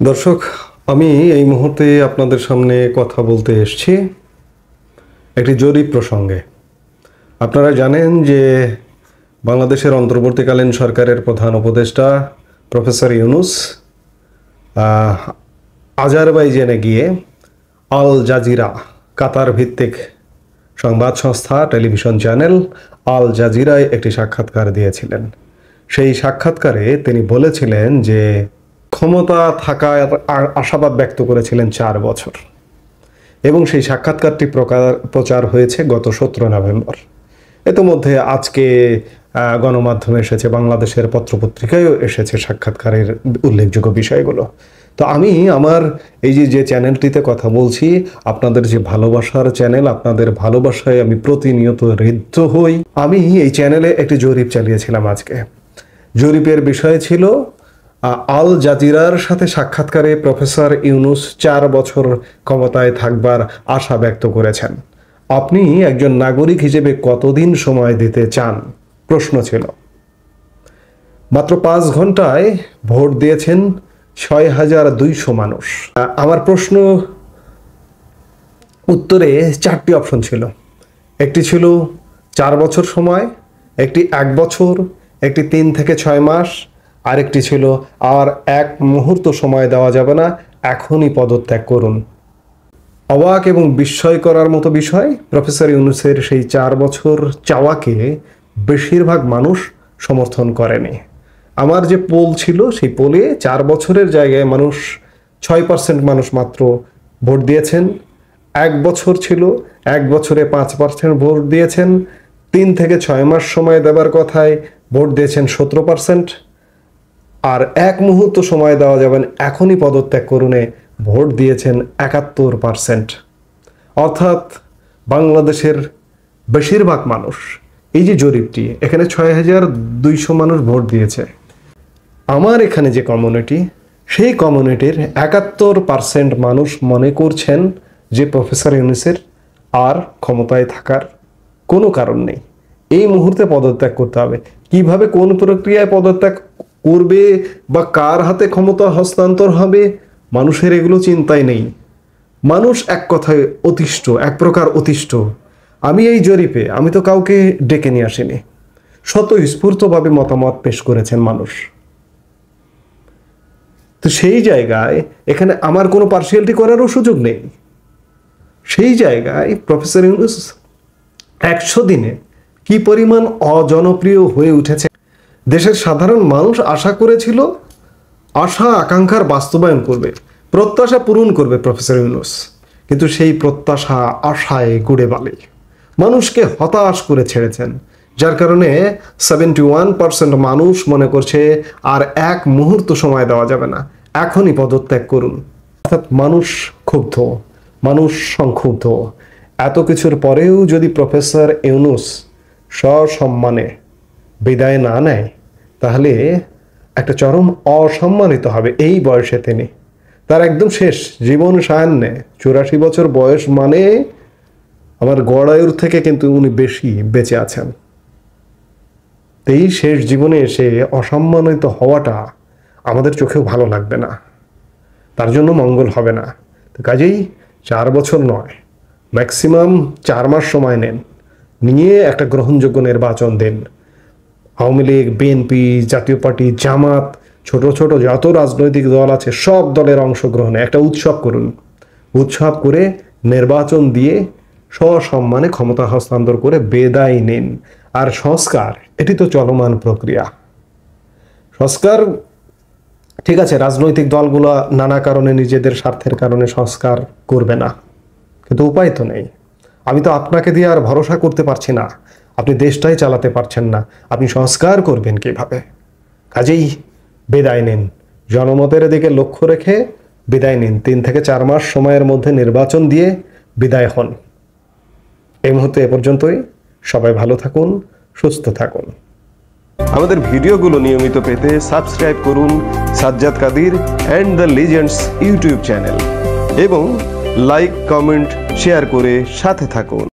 দর্শক, আমি এই মুহূর্তে আপনাদের সামনে কথা বলতে এসেছি একটি জরিপ প্রসঙ্গে। আপনারা জানেন যে বাংলাদেশের অন্তর্বর্তীকালীন সরকারের প্রধান উপদেষ্টা প্রফেসর ইউনূস আজারবাইজানে গিয়ে আল জাজিরা, কাতার ভিত্তিক সংবাদ সংস্থা টেলিভিশন চ্যানেল আল জাজিরায় একটি সাক্ষাৎকার দিয়েছিলেন। সেই সাক্ষাৎকারে তিনি বলেছিলেন যে ক্ষমতা থাকার আশাবাদ ব্যক্ত করেছিলেন 4 বছর, এবং সেই সাক্ষাৎকারটি প্রচার হয়েছে গত 17 নভেম্বর। ইতিমধ্যে আজকে গণমাধ্যমে এসেছে, বাংলাদেশের পত্রপত্রিকায়ও এসেছে সাক্ষাৎকারের উল্লেখযোগ্য বিষয়গুলো। তো আমি আমার এই যে চ্যানেলটিতে কথা বলছি, আপনাদের যে ভালোবাসার চ্যানেল, আপনাদের ভালোবাসায় আমি প্রতিনিয়ত ঋদ্ধ হই। আমি এই চ্যানেলে একটি জরিপ চালিয়েছিলাম আজকে। জরিপের বিষয় ছিল আল জাজিরার সাথে সাক্ষাৎকারে প্রফেসর ইউনূস 4 বছর ক্ষমতায় থাকবার আশা ব্যক্ত করেছেন। আপনি একজন নাগরিক হিসেবে কতদিন সময় দিতে চান? প্রশ্ন ছিল। মাত্র 5 ঘন্টায় ভোট দিয়েছেন 6200 মানুষ। আমার প্রশ্ন উত্তরে 4টি অপশন ছিল। একটি ছিল 4 বছর সময়, একটি 1 বছর, একটি 3 থেকে 6 মাস, আরেকটি ছিল আর 1 মুহূর্ত সময় দেওয়া যাবে না, এখনই পদত্যাগ করুন। অবাক এবং বিস্ময় করার মতো বিষয়, প্রফেসর ইউনূসের সেই 4 বছর চাওয়াকে বেশিরভাগ মানুষ সমর্থন করেনি। আমার যে পোল ছিল, সেই পোলে 4 বছরের জায়গায় 6% মানুষ মাত্র ভোট দিয়েছেন। 1 বছর ছিল, 1 বছরে 5% ভোট দিয়েছেন। 3 থেকে 6 মাস সময় দেবার কথায় ভোট দিয়েছেন 17%। আর 1 মুহূর্ত সময় দেওয়া যাবেন, এখনই পদত্যাগ করুনে ভোট দিয়েছেন 71%। অর্থাৎ বাংলাদেশের বেশিরভাগ মানুষ, এই যে জরিপটি, এখানে 6200 মানুষ ভোট দিয়েছে। আমার এখানে যে কমিউনিটি, সেই কমিউনিটির 71% মানুষ মনে করছেন যে প্রফেসর ইউনূসের আর ক্ষমতায় থাকার কোনো কারণ নেই, এই মুহূর্তে পদত্যাগ করতে হবে। কিভাবে, কোন প্রক্রিয়ায় পদত্যাগ করবে বা কার হাতে ক্ষমতা হস্তান্তর হবে, মানুষের এগুলো চিন্তাই নেই। মানুষ এক কথায় অতিষ্ঠ, এক প্রকার অতিষ্ঠ। আমি এই জরিপে আমি তো কাউকে ডেকে নিয়ে আসিনি, স্বতঃস্ফূর্তভাবে মতামত পেশ করেছেন মানুষ। তো সেই জায়গায় এখানে আমার কোনো পার্সিয়ালিটি করারও সুযোগ নেই। সেই জায়গায় প্রফেসর ইউনূস 100 দিনে কি পরিমাণ অজনপ্রিয় হয়ে উঠেছে। দেশের সাধারণ মানুষ আশা করেছিল, আশা আকাঙ্ক্ষার বাস্তবায়ন করবে, প্রত্যাশা পূরণ করবে প্রফেসর ইউনূস, কিন্তু সেই প্রত্যাশা আশায় গুড়ে বালি। মানুষকে হতাশ করে ছেড়েছেন, যার কারণে 71% মানুষ মনে করছে আর 1 মুহূর্ত সময় দেওয়া যাবে না, এখনই পদত্যাগ করুন। অর্থাৎ মানুষ ক্ষুব্ধ, মানুষ সংক্ষুব্ধ। এত কিছুর পরেও যদি প্রফেসর ইউনূস সসম্মানে বিদায় না নেয়, তাহলে একটা চরম অসম্মানিত হবে। এই বয়সে তিনি, তার একদম শেষ জীবন সায়ান্নে, 84 বছর বয়স, মানে আমার গড়ায়ুর থেকে কিন্তু উনি বেশি বেঁচে আছেন। এই শেষ জীবনে এসে অসম্মানিত হওয়াটা আমাদের চোখেও ভালো লাগবে না, তার জন্য মঙ্গল হবে না। তো কাজেই 4 বছর নয়, ম্যাক্সিমাম 4 মাস সময় নেন, নিয়ে একটা গ্রহণযোগ্য নির্বাচন দিন। আওয়ামী লীগ, বিএনপি, জাতীয় পার্টি, জামাত, ছোট ছোট যত রাজনৈতিক দল আছে, সব দলের অংশগ্রহণে একটা উৎসব করুন। উৎসব করে নির্বাচন দিয়ে সসম্মানে ক্ষমতা হস্তান্তর করে বিদায় নিন। আর সংস্কার, এটি তো চলমান প্রক্রিয়া। সংস্কার ঠিক আছে, রাজনৈতিক দলগুলো নানা কারণে, নিজেদের স্বার্থের কারণে সংস্কার করবে না, কিন্তু উপায় তো নেই। আমি তো আপনাকে দিয়ে আর ভরসা করতে পারছি না, আপনি দেশটাই চালাতে পারছেন না, আপনি সংস্কার করবেন কিভাবে? কাজেই বিদায় নিন, জনমতের দিকে লক্ষ্য রেখে বিদায় নিন। 3 থেকে 4 মাস সময়ের মধ্যে নির্বাচন দিয়ে বিদায় হন। এই মুহূর্তে এ পর্যন্তই। সবাই ভালো থাকুন, সুস্থ থাকুন। আমাদের ভিডিওগুলো নিয়মিত পেতে সাবস্ক্রাইব করুন Sajjad Kadir and the legends YouTube channel, এবং লাইক, কমেন্ট, শেয়ার করে সাথে থাকুন।